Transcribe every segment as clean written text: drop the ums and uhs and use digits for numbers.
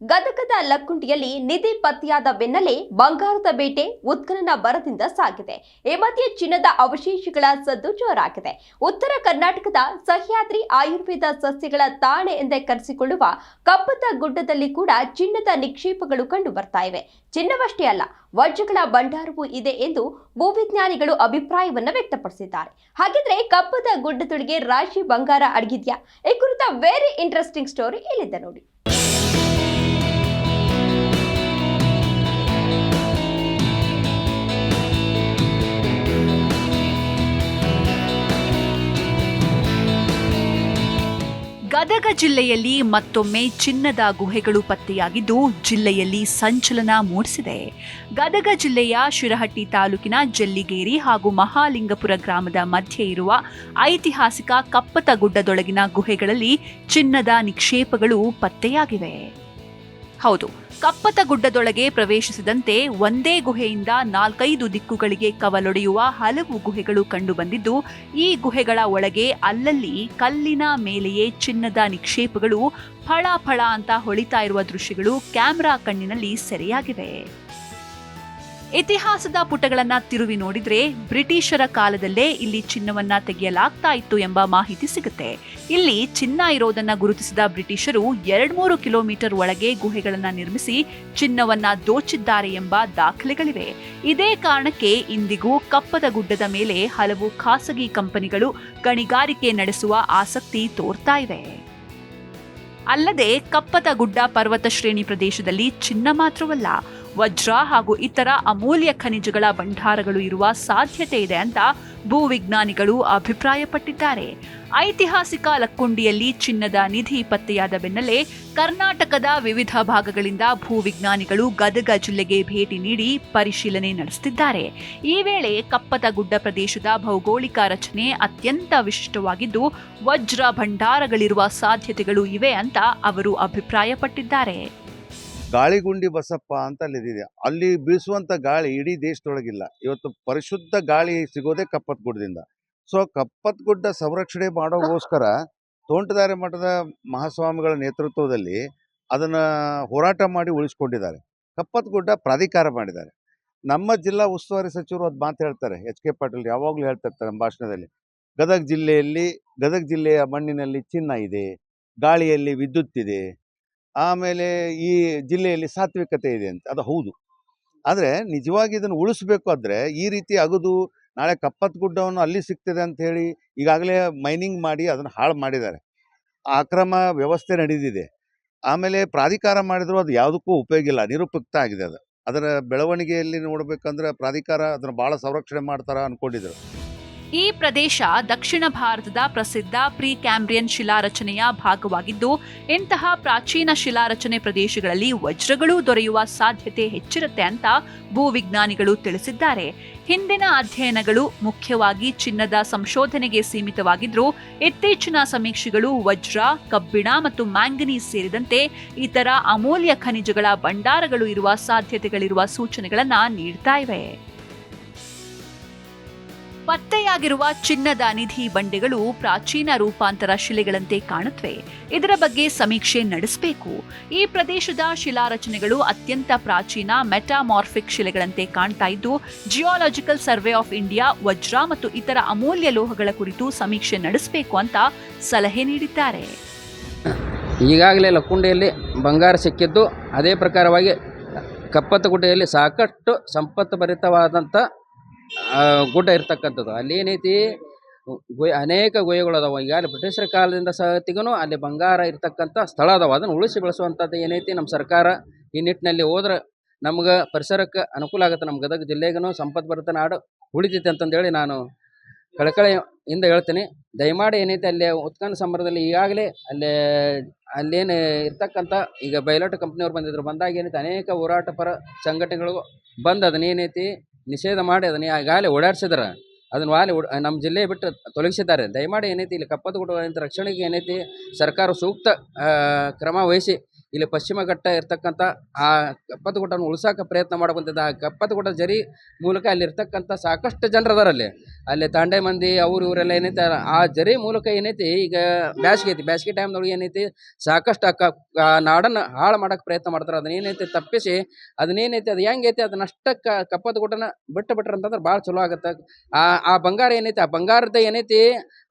ಗದಗದ ಲಕ್ಕುಂಡಿಯಲ್ಲಿ ನಿಧಿ ಪತ್ತೆಯಾದ ಬೆನ್ನಲ್ಲೇ ಬಂಗಾರದ ಬೇಟೆ ಉತ್ಖನನ ಭರದಿಂದ ಸಾಗಿದೆ. ಈ ಮಧ್ಯೆ ಚಿನ್ನದ ಅವಶೇಷಗಳ ಸದ್ದು ಜೋರಾಗಿದೆ. ಉತ್ತರ ಕರ್ನಾಟಕದ ಸಹ್ಯಾದ್ರಿ ಆಯುರ್ವೇದ ಸಸ್ಯಗಳ ತಾಣೆ ಎಂದೇ ಕರೆಸಿಕೊಳ್ಳುವ ಕಪ್ಪತ್ತ ಗುಡ್ಡದಲ್ಲಿ ಕೂಡ ಚಿನ್ನದ ನಿಕ್ಷೇಪಗಳು ಕಂಡು ಬರ್ತಾ ಇವೆ. ಚಿನ್ನವಷ್ಟೇ ಅಲ್ಲ, ವಜ್ರಗಳ ಭಂಡಾರವೂ ಇದೆ ಎಂದು ಭೂವಿಜ್ಞಾನಿಗಳು ಅಭಿಪ್ರಾಯವನ್ನ ವ್ಯಕ್ತಪಡಿಸಿದ್ದಾರೆ. ಹಾಗಿದ್ರೆ ಕಪ್ಪದ ಗುಡ್ಡದೊಳಗೆ ರಾಶಿ ಬಂಗಾರ ಅಡಗಿದ್ಯಾ? ಈ ಕುರಿತ ವೆರಿ ಇಂಟ್ರೆಸ್ಟಿಂಗ್ ಸ್ಟೋರಿ ಇಲ್ಲಿದೆ ನೋಡಿ. ಗದಗ ಜಿಲ್ಲೆಯಲ್ಲಿ ಮತ್ತೊಮ್ಮೆ ಚಿನ್ನದ ಗುಹೆಗಳು ಪತ್ತೆಯಾಗಿದ್ದು ಜಿಲ್ಲೆಯಲ್ಲಿ ಸಂಚಲನ ಮೂಡಿಸಿದೆ. ಗದಗ ಜಿಲ್ಲೆಯ ಶಿರಹಟ್ಟಿ ತಾಲೂಕಿನ ಜಲ್ಲಿಗೇರಿ ಹಾಗೂ ಮಹಾಲಿಂಗಪುರ ಗ್ರಾಮದ ಮಧ್ಯೆ ಇರುವ ಐತಿಹಾಸಿಕ ಕಪ್ಪತ ಗುಡ್ಡದೊಳಗಿನ ಗುಹೆಗಳಲ್ಲಿ ಚಿನ್ನದ ನಿಕ್ಷೇಪಗಳು ಪತ್ತೆಯಾಗಿವೆ. ಹೌದು, ಕಪ್ಪತ ಗುಡ್ಡದೊಳಗೆ ಪ್ರವೇಶಿಸಿದಂತೆ ಒಂದೇ ಗುಹೆಯಿಂದ 4-5 ದಿಕ್ಕುಗಳಿಗೆ ಕವಲೊಡೆಯುವ ಹಲವು ಗುಹೆಗಳು ಕಂಡುಬಂದಿದ್ದು, ಈ ಗುಹೆಗಳ ಒಳಗೆ ಅಲ್ಲಲ್ಲಿ ಕಲ್ಲಿನ ಮೇಲೆಯೇ ಚಿನ್ನದ ನಿಕ್ಷೇಪಗಳು ಫಳ ಫಳ ಅಂತ ಹೊಳಿತಾ ಇರುವ ದೃಶ್ಯಗಳು ಕ್ಯಾಮೆರಾ ಕಣ್ಣಿನಲ್ಲಿ ಸೆರೆಯಾಗಿವೆ. ಇತಿಹಾಸದ ಪುಟಗಳನ್ನ ತಿರುವಿ ನೋಡಿದ್ರೆ ಬ್ರಿಟಿಷರ ಕಾಲದಲ್ಲೇ ಇಲ್ಲಿ ಚಿನ್ನವನ್ನ ತೆಗೆಯಲಾಗ್ತಾ ಇತ್ತು ಎಂಬ ಮಾಹಿತಿ ಸಿಗುತ್ತೆ. ಇಲ್ಲಿ ಚಿನ್ನ ಇರೋದನ್ನ ಗುರುತಿಸಿದ ಬ್ರಿಟಿಷರು 2-3 ಕಿಲೋಮೀಟರ್ ಒಳಗೆ ಗುಹೆಗಳನ್ನ ನಿರ್ಮಿಸಿ ಚಿನ್ನವನ್ನ ದೋಚಿದ್ದಾರೆ ಎಂಬ ದಾಖಲೆಗಳಿವೆ. ಇದೇ ಕಾರಣಕ್ಕೆ ಇಂದಿಗೂ ಕಪ್ಪದ ಗುಡ್ಡದ ಮೇಲೆ ಹಲವು ಖಾಸಗಿ ಕಂಪನಿಗಳು ಗಣಿಗಾರಿಕೆ ನಡೆಸುವ ಆಸಕ್ತಿ ತೋರ್ತಾ ಇವೆ. ಅಲ್ಲದೆ ಕಪ್ಪತ ಗುಡ್ಡ ಪರ್ವತ ಶ್ರೇಣಿ ಪ್ರದೇಶದಲ್ಲಿ ಚಿನ್ನ ಮಾತ್ರವಲ್ಲ, ವಜ್ರ ಹಾಗೂ ಇತರ ಅಮೂಲ್ಯ ಖನಿಜಗಳ ಭಂಡಾರಗಳು ಇರುವ ಸಾಧ್ಯತೆ ಇದೆ ಅಂತ ಭೂವಿಜ್ಞಾನಿಗಳು ಅಭಿಪ್ರಾಯಪಟ್ಟಿದ್ದಾರೆ. ಐತಿಹಾಸಿಕ ಲಕ್ಕುಂಡಿಯಲ್ಲಿ ಚಿನ್ನದ ನಿಧಿ ಪತ್ತೆಯಾದ ಬೆನ್ನಲ್ಲೇ ಕರ್ನಾಟಕದ ವಿವಿಧ ಭಾಗಗಳಿಂದ ಭೂವಿಜ್ಞಾನಿಗಳು ಗದಗ ಜಿಲ್ಲೆಗೆ ಭೇಟಿ ನೀಡಿ ಪರಿಶೀಲನೆ ನಡೆಸುತ್ತಿದ್ದಾರೆ. ಈ ವೇಳೆ ಕಪ್ಪತ ಗುಡ್ಡ ಪ್ರದೇಶದ ಭೌಗೋಳಿಕ ರಚನೆ ಅತ್ಯಂತ ವಿಶಿಷ್ಟವಾಗಿದ್ದು ವಜ್ರ ಭಂಡಾರಗಳಿರುವ ಸಾಧ್ಯತೆಗಳು ಇವೆ ಅಂತ ಅವರು ಅಭಿಪ್ರಾಯಪಟ್ಟಿದ್ದಾರೆ. ಗಾಳಿಗುಂಡಿ ಬಸಪ್ಪ ಅಂತ ಅಲ್ಲಿದೆ. ಅಲ್ಲಿ ಬೀಸುವಂಥ ಗಾಳಿ ಇಡೀ ದೇಶದೊಳಗಿಲ್ಲ. ಇವತ್ತು ಪರಿಶುದ್ಧ ಗಾಳಿ ಸಿಗೋದೇ ಕಪ್ಪತ್ ಗುಡ್ಡದಿಂದ. ಸೊ ಕಪ್ಪತ್ ಗುಡ್ಡ ಸಂರಕ್ಷಣೆ ಮಾಡೋಗೋಸ್ಕರ ತೋಂಟದಾರ್ಯ ಮಠದ ಮಹಾಸ್ವಾಮಿಗಳ ನೇತೃತ್ವದಲ್ಲಿ ಅದನ್ನು ಹೋರಾಟ ಮಾಡಿ ಉಳಿಸ್ಕೊಂಡಿದ್ದಾರೆ. ಕಪ್ಪತ್ ಗುಡ್ಡ ಪ್ರಾಧಿಕಾರ ಮಾಡಿದ್ದಾರೆ. ನಮ್ಮ ಜಿಲ್ಲಾ ಉಸ್ತುವಾರಿ ಸಚಿವರು ಅದು ಮಾತು ಹೇಳ್ತಾರೆ, ಎಚ್.ಕೆ. ಪಾಟೀಲ್ ಯಾವಾಗಲೂ ಹೇಳ್ತಿರ್ತಾರೆ ನಮ್ಮ ಭಾಷಣದಲ್ಲಿ. ಗದಗ ಜಿಲ್ಲೆಯ ಮಣ್ಣಿನಲ್ಲಿ ಚಿನ್ನ ಇದೆ, ಗಾಳಿಯಲ್ಲಿ ವಿದ್ಯುತ್ ಇದೆ, ಆಮೇಲೆ ಈ ಜಿಲ್ಲೆಯಲ್ಲಿ ಸಾತ್ವಿಕತೆ ಇದೆ ಅಂತ. ಅದು ಹೌದು. ಆದರೆ ನಿಜವಾಗಿ ಇದನ್ನು ಉಳಿಸ್ಬೇಕು ಅಂದರೆ ಈ ರೀತಿ ಅಗದು ನಾಳೆ ಕಪ್ಪತ್ ಗುಡ್ಡವನ್ನು ಅಲ್ಲಿ ಸಿಗ್ತದೆ ಅಂತ ಹೇಳಿ ಈಗಾಗಲೇ ಮೈನಿಂಗ್ ಮಾಡಿ ಅದನ್ನು ಹಾಳು ಮಾಡಿದ್ದಾರೆ. ಅಕ್ರಮ ವ್ಯವಸ್ಥೆ ನಡೆದಿದೆ. ಆಮೇಲೆ ಪ್ರಾಧಿಕಾರ ಮಾಡಿದ್ರು ಅದು ಯಾವುದಕ್ಕೂ ಉಪಯೋಗ ಇಲ್ಲ, ನಿರುಪಯುಕ್ತ ಆಗಿದೆ. ಅದರ ಬೆಳವಣಿಗೆಯಲ್ಲಿ ನೋಡಬೇಕಂದ್ರೆ ಪ್ರಾಧಿಕಾರ ಅದನ್ನು ಭಾಳ ಸಂರಕ್ಷಣೆ ಮಾಡ್ತಾರ ಅಂದ್ಕೊಂಡಿದ್ರು. ಈ ಪ್ರದೇಶ ದಕ್ಷಿಣ ಭಾರತದ ಪ್ರಸಿದ್ಧ ಪ್ರೀ ಕ್ಯಾಂಬ್ರಿಯನ್ ಶಿಲಾರಚನೆಯ ಭಾಗವಾಗಿದ್ದು, ಇಂತಹ ಪ್ರಾಚೀನ ಶಿಲಾರಚನೆ ಪ್ರದೇಶಗಳಲ್ಲಿ ವಜ್ರಗಳು ದೊರೆಯುವ ಸಾಧ್ಯತೆ ಹೆಚ್ಚಿರುತ್ತೆ ಅಂತ ಭೂವಿಜ್ಞಾನಿಗಳು ತಿಳಿಸಿದ್ದಾರೆ. ಹಿಂದಿನ ಅಧ್ಯಯನಗಳು ಮುಖ್ಯವಾಗಿ ಚಿನ್ನದ ಸಂಶೋಧನೆಗೆ ಸೀಮಿತವಾಗಿದ್ರೂ ಇತ್ತೀಚಿನ ಸಮೀಕ್ಷೆಗಳು ವಜ್ರ, ಕಬ್ಬಿಣ ಮತ್ತು ಮ್ಯಾಂಗನೀಸ್ ಸೇರಿದಂತೆ ಇತರ ಅಮೂಲ್ಯ ಖನಿಜಗಳ ಭಂಡಾರಗಳು ಇರುವ ಸಾಧ್ಯತೆಗಳಿರುವ ಸೂಚನೆಗಳನ್ನು ನೀಡ್ತಾ ಇವೆ. ಪತ್ತೆಯಾಗಿರುವ ಚಿನ್ನದ ನಿಧಿ ಬಂಡೆಗಳು ಪ್ರಾಚೀನ ರೂಪಾಂತರ ಶಿಲೆಗಳಂತೆ ಕಾಣುತ್ತವೆ. ಇದರ ಬಗ್ಗೆ ಸಮೀಕ್ಷೆ ನಡೆಸಬೇಕು. ಈ ಪ್ರದೇಶದ ಶಿಲಾರಚನೆಗಳು ಅತ್ಯಂತ ಪ್ರಾಚೀನ ಮೆಟಾಮಾರ್ಫಿಕ್ ಶಿಲೆಗಳಂತೆ ಕಾಣ್ತಾ ಇದ್ದು, ಜಿಯೋಲಾಜಿಕಲ್ ಸರ್ವೆ ಆಫ್ ಇಂಡಿಯಾ ವಜ್ರ ಮತ್ತು ಇತರ ಅಮೂಲ್ಯ ಲೋಹಗಳ ಕುರಿತು ಸಮೀಕ್ಷೆ ನಡೆಸಬೇಕು ಅಂತ ಸಲಹೆ ನೀಡಿದ್ದಾರೆ. ಈಗಾಗಲೇ ಲಕ್ಕುಂಡಿಯಲ್ಲಿ ಬಂಗಾರ ಸಿಕ್ಕಿದ್ದು, ಅದೇ ಪ್ರಕಾರವಾಗಿ ಕಪ್ಪತ್ತ ಗುಡ್ಡೆಯಲ್ಲಿ ಸಾಕಷ್ಟು ಸಂಪತ್ತು ಭರಿತವಾದಂಥ ಗುಡ್ಡ ಇರ್ತಕ್ಕಂಥದ್ದು. ಅಲ್ಲಿ ಏನೈತಿ, ಅನೇಕ ಗುಹೆಗಳು ಅದಾವ. ಈಗಾಗಲೇ ಬ್ರಿಟಿಷರ ಕಾಲದಿಂದ ಸಹತಿಗೂ ಅಲ್ಲಿ ಬಂಗಾರ ಇರ್ತಕ್ಕಂಥ ಸ್ಥಳ ಅದಾವ. ಅದನ್ನು ಉಳಿಸಿ ಬೆಳೆಸುವಂಥದ್ದು ಏನೈತಿ ನಮ್ಮ ಸರ್ಕಾರ ಈ ನಿಟ್ಟಿನಲ್ಲಿ ಹೋದ್ರೆ ನಮ್ಗೆ ಪರಿಸರಕ್ಕೆ ಅನುಕೂಲ ಆಗುತ್ತೆ. ನಮ್ಮ ಗದಗ ಜಿಲ್ಲೆಗೂ ಸಂಪದ್ಭರಿತ ನಾಡು ಉಳಿತೈತೆ ಅಂತಂದೇಳಿ ನಾನು ಕಳಕಳಿಯಿಂದ ಹೇಳ್ತೀನಿ. ದಯಮಾಡಿ ಏನೈತೆ ಅಲ್ಲಿ ಉತ್ಖನನ ಸಂದರ್ಭದಲ್ಲಿ ಈಗಾಗಲೇ ಅಲ್ಲೇನು ಇರ್ತಕ್ಕಂಥ ಈಗ ಬಯಲಾಟ ಕಂಪ್ನಿಯವ್ರು ಬಂದಾಗ ಏನೈತೆ ಅನೇಕ ಹೋರಾಟಪರ ಸಂಘಟನೆಗಳು ಬಂದು ಅದನ್ನೇನೈತಿ ನಿಷೇಧ ಮಾಡಿ ಅದನ್ನ ಈಗಾಗಲೇ ಓಡಾಡಿಸಿದಾರೆ. ಅದನ್ನು ನಮ್ಮ ಜಿಲ್ಲೆ ಬಿಟ್ಟು ತೊಲಗಿಸಿದ್ದಾರೆ. ದಯಮಾಡಿ ಏನೈತಿ ಇಲ್ಲಿ ಕಪ್ಪತ್ತ ಗುಡ್ಡ ರಕ್ಷಣೆಗೆ ಏನೈತಿ ಸರ್ಕಾರ ಸೂಕ್ತ ಕ್ರಮ ವಹಿಸಿ ಇಲ್ಲಿ ಪಶ್ಚಿಮ ಘಟ್ಟ ಇರ್ತಕ್ಕಂಥ ಆ ಕಪ್ಪತ್ತಗುಡ್ಡವನ್ನು ಉಳಿಸೋಕೆ ಪ್ರಯತ್ನ ಮಾಡ್ಕೊಂತಿದ್ದ. ಆ ಕಪ್ಪತ್ತಗುಡ್ಡ ಜರಿ ಮೂಲಕ ಅಲ್ಲಿರ್ತಕ್ಕಂಥ ಸಾಕಷ್ಟು ಜನರು ಅದಾರಲ್ಲಿ. ಅಲ್ಲಿ ತಾಂಡೆ ಮಂದಿ ಇವರೆಲ್ಲ ಏನೈತೆ ಆ ಜರಿ ಮೂಲಕ ಏನೈತಿ ಈಗ ಬ್ಯಾಸ್ಗೆ ಐತಿ, ಬ್ಯಾಸ್ಗೆ ಟೈಮ್ದೊಳಗೆ ಏನೈತಿ ಸಾಕಷ್ಟು ಆ ನಾಡನ್ನು ಹಾಳು ಮಾಡೋಕೆ ಪ್ರಯತ್ನ ಮಾಡ್ತಾರೆ. ಅದನ್ನೇನೈತಿ ತಪ್ಪಿಸಿ ಅದನ್ನೇನೈತಿ ಅದು ಹೆಂಗೈತಿ ಅದನ್ನಷ್ಟಕ್ಕೆ ಕಪ್ಪತ್ತಗುಡ್ಡನ ಬಿಟ್ರೆ ಅಂತಂದ್ರೆ ಭಾಳ ಚಲೋ ಆಗುತ್ತೆ. ಆ ಬಂಗಾರ ಏನೈತಿ ಆ ಬಂಗಾರದ ಏನೈತಿ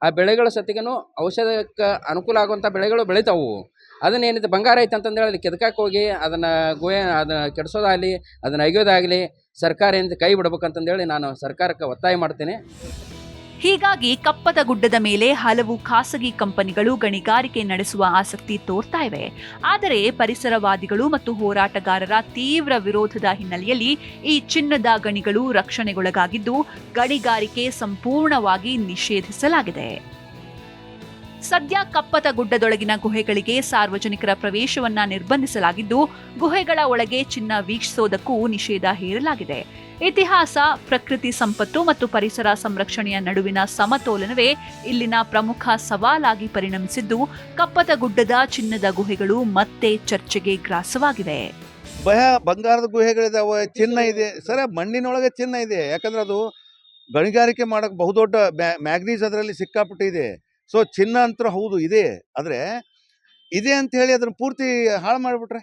ಆ ಬೆಳೆಗಳ ಸತಿಗೂ ಔಷಧಕ್ಕೆ ಅನುಕೂಲ ಆಗುವಂಥ ಬೆಳೆಗಳು ಬೆಳಿತಾವು. ಅದನ್ನೇನೈತಿ ಬಂಗಾರ ಐತೆ ಅಂತಂದೇಳಿ ಅಲ್ಲಿ ಕೆದಕಕ್ಕೆ ಹೋಗಿ ಅದನ್ನು ಅದನ್ನು ಕೆಡಿಸೋದಾಗಲಿ ಅದನ್ನು ಅಗಿಯೋದಾಗಲಿ ಸರ್ಕಾರ ಏನಿದೆ ಕೈ ಬಿಡ್ಬೇಕಂತಂದೇಳಿ ನಾನು ಸರ್ಕಾರಕ್ಕೆ ಒತ್ತಾಯ ಮಾಡ್ತೇನೆ. ಹೀಗಾಗಿ ಕಪ್ಪದ ಗುಡ್ಡದ ಮೇಲೆ ಹಲವು ಖಾಸಗಿ ಕಂಪನಿಗಳು ಗಣಿಗಾರಿಕೆ ನಡೆಸುವ ಆಸಕ್ತಿ ತೋರ್ತಾ ಇವೆ. ಆದರೆ ಪರಿಸರವಾದಿಗಳು ಮತ್ತು ಹೋರಾಟಗಾರರ ತೀವ್ರ ವಿರೋಧದ ಹಿನ್ನೆಲೆಯಲ್ಲಿ ಈ ಚಿನ್ನದ ಗಣಿಗಳು ರಕ್ಷಣೆಗೊಳಗಾಗಿದ್ದು ಗಣಿಗಾರಿಕೆ ಸಂಪೂರ್ಣವಾಗಿ ನಿಷೇಧಿಸಲಾಗಿದೆ. ಸದ್ಯ ಕಪ್ಪತ ಗುಡ್ಡದೊಳಗಿನ ಗುಹೆಗಳಿಗೆ ಸಾರ್ವಜನಿಕರ ಪ್ರವೇಶವನ್ನ ನಿರ್ಬಂಧಿಸಲಾಗಿದ್ದು ಗುಹೆಗಳ ಒಳಗೆ ಚಿನ್ನ ವೀಕ್ಷಿಸೋದಕ್ಕೂ ನಿಷೇಧ ಹೇರಲಾಗಿದೆ. ಇತಿಹಾಸ, ಪ್ರಕೃತಿ ಸಂಪತ್ತು ಮತ್ತು ಪರಿಸರ ಸಂರಕ್ಷಣೆಯ ನಡುವಿನ ಸಮತೋಲನವೇ ಇಲ್ಲಿನ ಪ್ರಮುಖ ಸವಾಲಾಗಿ ಪರಿಣಮಿಸಿದ್ದು ಕಪ್ಪತ ಗುಡ್ಡದ ಚಿನ್ನದ ಗುಹೆಗಳು ಮತ್ತೆ ಚರ್ಚೆಗೆ ಗ್ರಾಸವಾಗಿವೆ. ಬಂಗಾರದ ಗುಹೆಗಳಿದಾವೆ, ಚಿನ್ನ ಇದೆ ಸರ, ಮಣ್ಣಿನೊಳಗೆ ಚಿನ್ನ ಇದೆ. ಯಾಕಂದ್ರೆ ಅದು ಗಣಿಗಾರಿಕೆ ಮಾಡಕ್ಕೆ ಬಹುದೊಡ್ಡ ಮ್ಯಾಗ್ನೀಸ್ ಅದರಲ್ಲಿ ಸಿಕ್ಕಾಪಟ್ಟೆ ಇದೆ. ಸೊ ಚಿನ್ನ ಅಂತೂ ಹೌದು ಇದೆ, ಆದರೆ ಇದೆ ಅಂತ ಹೇಳಿ ಅದನ್ನು ಪೂರ್ತಿ ಹಾಳು ಮಾಡಿಬಿಟ್ರೆ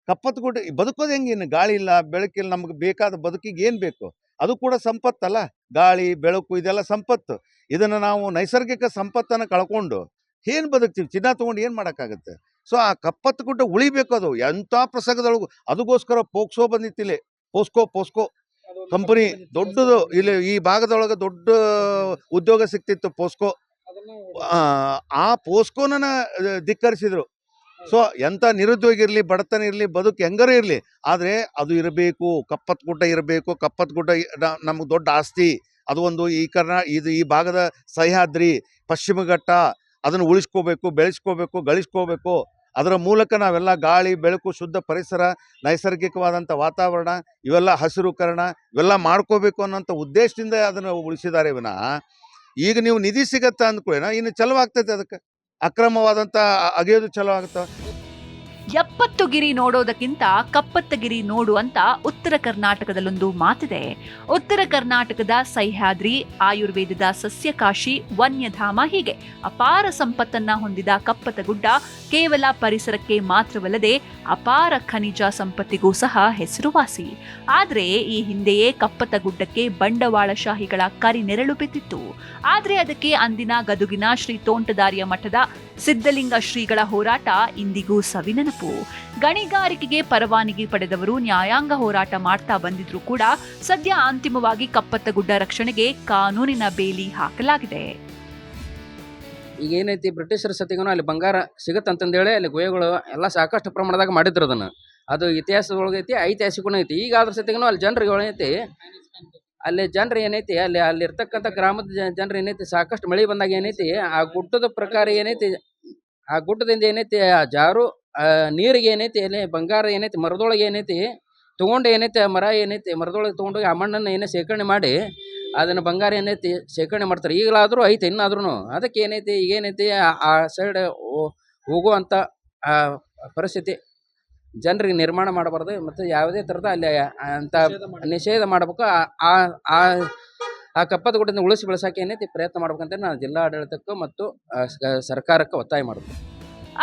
ಕಪ್ಪತ್ತು ಗುಡ್ಡ ಬದುಕೋದು ಹೆಂಗೆ? ಇನ್ನು ಗಾಳಿ ಇಲ್ಲ, ಬೆಳಕಿಲ್ಲ, ನಮ್ಗೆ ಬೇಕಾದ ಬದುಕಿಗೆ ಏನು ಬೇಕು ಅದು ಕೂಡ ಸಂಪತ್ತಲ್ಲ. ಗಾಳಿ, ಬೆಳಕು ಇದೆಲ್ಲ ಸಂಪತ್ತು. ಇದನ್ನು ನಾವು ನೈಸರ್ಗಿಕ ಸಂಪತ್ತನ್ನು ಕಳ್ಕೊಂಡು ಏನು ಬದುಕ್ತೀವಿ? ಚಿನ್ನ ತೊಗೊಂಡು ಏನು ಮಾಡೋಕ್ಕಾಗುತ್ತೆ? ಸೊ ಆ ಕಪ್ಪತ್ತು ಗುಡ್ಡ ಉಳಿಬೇಕು. ಅದು ಎಂಥ ಪ್ರಸಂಗದೊಳಗು ಅದಕ್ಕೋಸ್ಕರ ಪೋಕ್ಸೋ ಬಂದಿತ್ತಿಲ್ಲಿ, ಪೋಸ್ಕೋ ಕಂಪನಿ ದೊಡ್ಡದು. ಇಲ್ಲಿ ಈ ಭಾಗದೊಳಗೆ ದೊಡ್ಡ ಉದ್ಯೋಗ ಸಿಕ್ತಿತ್ತು ಪೋಸ್ಕೋ. ಆ ಪೋಸ್ಕೋನ ಧಿಕ್ಕರಿಸಿದ್ರು. ಸೊ ಎಂಥ ನಿರುದ್ಯೋಗ ಇರಲಿ, ಬಡತನ ಇರಲಿ, ಬದುಕು ಹೆಂಗಾರ ಇರಲಿ, ಆದರೆ ಅದು ಇರಬೇಕು, ಕಪ್ಪತ್ತು ಗುಡ್ಡ ಇರಬೇಕು. ಕಪ್ಪತ್ತು ಗುಡ್ಡ ನಮಗೆ ದೊಡ್ಡ ಆಸ್ತಿ. ಅದು ಒಂದು ಈ ಭಾಗದ ಸಹ್ಯಾದ್ರಿ, ಪಶ್ಚಿಮ ಘಟ್ಟ, ಅದನ್ನು ಉಳಿಸ್ಕೋಬೇಕು, ಬೆಳೆಸ್ಕೋಬೇಕು, ಗಳಿಸ್ಕೋಬೇಕು. ಅದರ ಮೂಲಕ ನಾವೆಲ್ಲ ಗಾಳಿ, ಬೆಳಕು, ಶುದ್ಧ ಪರಿಸರ, ನೈಸರ್ಗಿಕವಾದಂಥ ವಾತಾವರಣ, ಇವೆಲ್ಲ ಹಸಿರುಕರಣ ಇವೆಲ್ಲ ಮಾಡ್ಕೋಬೇಕು ಅನ್ನೋಂಥ ಉದ್ದೇಶದಿಂದ ಅದನ್ನು ಉಳಿಸಿದ್ದಾರೆ ವಿನಃ ಈಗ ನೀವು ನಿಧಿ ಸಿಗತ್ತಾ ಅಂದ್ಕೊಳ್ಳೇನ ಇನ್ನು ಚಲೋ ಆಗ್ತೈತೆ. ಅದಕ್ಕೆ ಅಕ್ರಮವಾದಂಥ ಅಗೆಯೋದು ಚಲೋ ಆಗುತ್ತೆ. 70 ಗಿರಿ ನೋಡೋದಕ್ಕಿಂತ ಕಪ್ಪತ್ತಗಿರಿ ನೋಡು ಅಂತ ಉತ್ತರ ಕರ್ನಾಟಕದಲ್ಲೊಂದು ಮಾತಿದೆ. ಉತ್ತರ ಕರ್ನಾಟಕದ ಸಹ್ಯಾದ್ರಿ, ಆಯುರ್ವೇದದ ಸಸ್ಯಕಾಶಿ, ವನ್ಯಧಾಮ ಹೀಗೆ ಅಪಾರ ಸಂಪತ್ತನ್ನ ಹೊಂದಿದ ಕಪ್ಪತಗುಡ್ಡ ಕೇವಲ ಪರಿಸರಕ್ಕೆ ಮಾತ್ರವಲ್ಲದೆ ಅಪಾರ ಖನಿಜ ಸಂಪತ್ತಿಗೂ ಸಹ ಹೆಸರುವಾಸಿ. ಆದರೆ ಈ ಹಿಂದೆಯೇ ಕಪ್ಪತಗುಡ್ಡಕ್ಕೆ ಬಂಡವಾಳಶಾಹಿಗಳ ಕರಿನೆರಳು ಬಿದ್ದಿತ್ತು. ಆದರೆ ಅದಕ್ಕೆ ಅಂದಿನ ಗದುಗಿನ ಶ್ರೀ ತೋಂಟದಾರ್ಯ ಮಠದ ಸಿದ್ಧಲಿಂಗ ಶ್ರೀಗಳ ಹೋರಾಟ ಇಂದಿಗೂ ಸವಿನೆನಪು. ಗಣಿಗಾರಿಕೆಗೆ ಪರವಾನಗಿ ಪಡೆದವರು ನ್ಯಾಯಾಂಗ ಹೋರಾಟ ಮಾಡ್ತಾ ಬಂದಿದ್ರು ಕೂಡ ಸದ್ಯ ಅಂತಿಮವಾಗಿ ಕಪ್ಪತ್ತಗುಡ್ಡ ರಕ್ಷಣೆಗೆ ಕಾನೂನಿನ ಬೇಲಿ ಹಾಕಲಾಗಿದೆ. ಈಗ ಏನೈತಿ ಬ್ರಿಟಿಷರ ಸತಿಗೂ ಅಲ್ಲಿ ಬಂಗಾರ ಸಿಗತ್ತಂತಂದೇಳಿ ಅಲ್ಲಿ ಗುಹೆಗಳು ಎಲ್ಲ ಸಾಕಷ್ಟು ಪ್ರಮಾಣದಾಗ ಮಾಡಿದ್ರು. ಅದು ಇತಿಹಾಸದೊಳಗೈತಿ, ಐತಿಹಾಸಿಕನೂ ಐತಿ. ಈಗ ಅದ್ರ ಸತಿಗೂ ಅಲ್ಲಿ ಜನರಿಗೆ ಏನೈತಿ, ಅಲ್ಲಿ ಜನರು ಏನೈತಿ, ಅಲ್ಲಿರ್ತಕ್ಕಂಥ ಗ್ರಾಮದ ಜನರು ಏನೈತಿ, ಸಾಕಷ್ಟು ಮಳೆ ಬಂದಾಗ ಏನೈತಿ ಆ ಗುಡ್ಡದ ಪ್ರಕಾರ ಏನೈತಿ, ಆ ಗುಡ್ಡದಿಂದ ಏನೈತಿ ಆ ಜಾರು ನೀರಿಗೆ ಏನೈತಿ ಅಲ್ಲಿ ಬಂಗಾರ ಏನೈತಿ ಮರದೊಳಗೆ ಏನೈತಿ ತೊಗೊಂಡು ಏನೈತಿ ಮರ ಏನೈತಿ ಮರದೊಳಗೆ ತೊಗೊಂಡೋಗಿ ಆ ಮಣ್ಣನ್ನು ಏನೇ ಶೇಖರಣೆ ಮಾಡಿ ಅದನ್ನು ಬಂಗಾರ ಏನೈತಿ ಶೇಖರಣೆ ಮಾಡ್ತಾರೆ. ಈಗಲಾದರೂ ಐತೆ ಇನ್ನಾದ್ರೂ. ಅದಕ್ಕೆ ಏನೈತಿ ಈಗೇನೈತಿ ಆ ಸೈಡ್ ಹೋಗುವಂಥ ಪರಿಸ್ಥಿತಿ ಜನರಿಗೆ ನಿರ್ಮಾಣ ಮಾಡಬಾರ್ದು ಮತ್ತು ಯಾವುದೇ ಥರದ ಅಲ್ಲಿ ಅಂತ ನಿಷೇಧ ಮಾಡಬೇಕು. ಆ ಕಪ್ಪದ ಗುಡ್ಡದಿಂದ ಉಳಿಸಿ ಬೆಳೆಸೋಕೆ ಏನೈತಿ ಪ್ರಯತ್ನ ಮಾಡ್ಬೇಕಂತ ನಾನು ಜಿಲ್ಲಾಡಳಿತಕ್ಕೂ ಮತ್ತು ಸರ್ಕಾರಕ್ಕೆ ಒತ್ತಾಯ ಮಾಡಬೇಕು.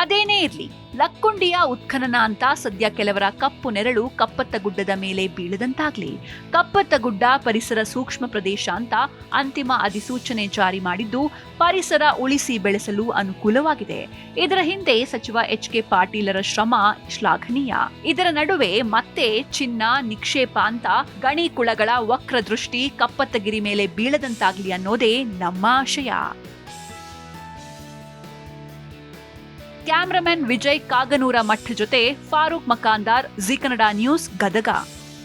ಅದೇನೇ ಇರ್ಲಿ, ಲಕ್ಕುಂಡಿಯ ಉತ್ಖನನ ಅಂತ ಸದ್ಯ ಕೆಲವರ ಕಪ್ಪು ನೆರಳು ಕಪ್ಪತ್ತಗುಡ್ಡದ ಮೇಲೆ ಬೀಳದಂತಾಗ್ಲಿ. ಕಪ್ಪತ್ತಗುಡ್ಡ ಪರಿಸರ ಸೂಕ್ಷ್ಮ ಪ್ರದೇಶ ಅಂತ ಅಂತಿಮ ಅಧಿಸೂಚನೆ ಜಾರಿ ಮಾಡಿದ್ದು ಪರಿಸರ ಉಳಿಸಿ ಬೆಳೆಸಲು ಅನುಕೂಲವಾಗಿದೆ. ಇದರ ಹಿಂದೆ ಸಚಿವ HK ಪಾಟೀಲರ ಶ್ರಮ ಶ್ಲಾಘನೀಯ. ಇದರ ನಡುವೆ ಮತ್ತೆ ಚಿನ್ನ ನಿಕ್ಷೇಪ ಅಂತ ಗಣಿ ಕುಳಗಳ ವಕ್ರ ದೃಷ್ಟಿ ಕಪ್ಪತ್ತಗಿರಿ ಮೇಲೆ ಬೀಳದಂತಾಗ್ಲಿ ಅನ್ನೋದೇ ನಮ್ಮ ಆಶಯ. ಕ್ಯಾಮರಾಮನ್ ವಿಜಯ್ ಕಾಗನೂರ ಮಠ ಜೊತೆ ಫಾರೂಕ್ ಮಕಾಂದಾರ್, ಜಿ ಕನ್ನಡ ನ್ಯೂಸ್, ಗದಗ.